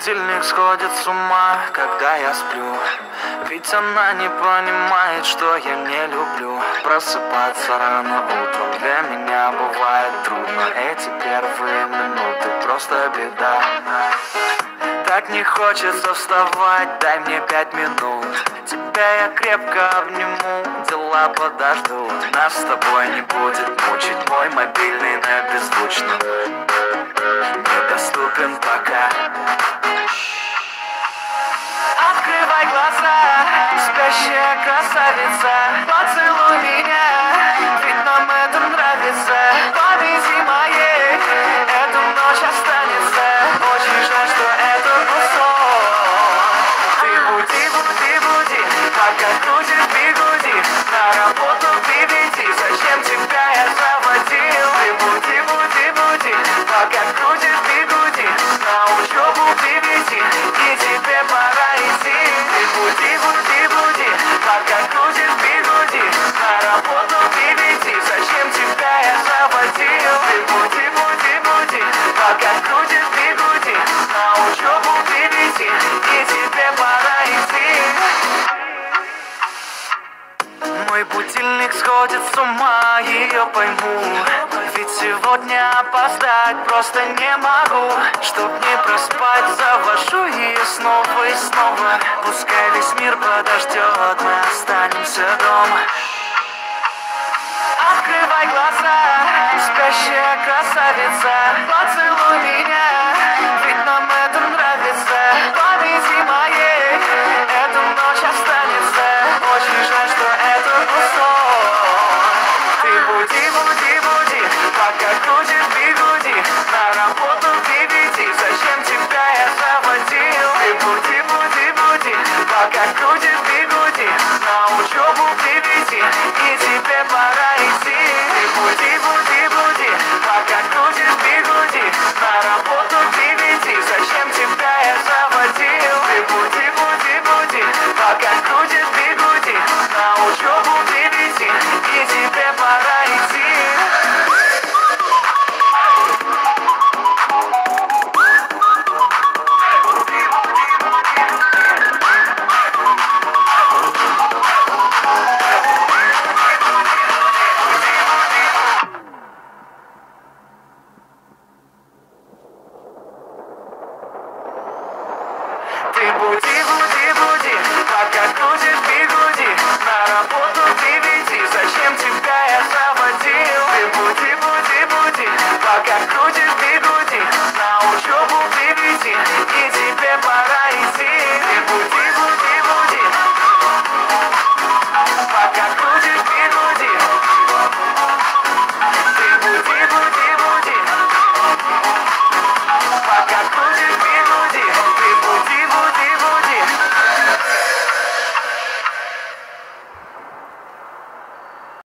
будильник сходит с ума, когда я сплю. Ведь она не понимает, что я не люблю просыпаться рано утром. Для меня бывает трудно, эти первые минуты просто беда. Так не хочется вставать, дай мне 5 минут. Тебя я крепко обниму, дела подождут. Нас с тобой не будет мучить мой мобильный на беззвучном, недоступен пока. Открывай глаза, спящая красавица, поцелуй меня, ведь нам это нравится. Повези моей, эта ночь останется. Очень жаль, что это был сон. Ты буди, буди, буди, пока крутишь бигуди. На работу приведи, зачем тебя я заводил? Ты буди, буди, буди, пока крутишь бигуди. На учебу приведи, и тебе пора идти. Ты буди, буди, буди, пока крутишь бигуди. На работу приведи, зачем тебя я заводил? Ты буди, буди, буди, пока крутишь бигуди. На учебу приведи, и тебе пора идти. Мой будильник сходит с ума, ее пойму. Ведь сегодня опоздать просто не могу. Чтоб не проспать, завожу ее снова и снова. Пускай весь мир подождет, мы останемся дома. Открывай глаза, спящая красавица, поцелуй меня, ведь нам это нравится. Повези моей, эта ночь останется. Очень жаль, что это был сон. Ты буди, буди, буди, пока крутишь бигуди. На работу приведи, зачем тебя я заводил? Ты буди, буди, буди, пока крутишь бигуди. На учебу приведи, и тебе пора идти. Ты буди, буди, буди, пока крутишь бигуди. На работу приведи, зачем тебя я заводил? Ты буди, буди, буди, пока крутишь бигуди. На учебу приведи, и тебе пора идти. Ты буди,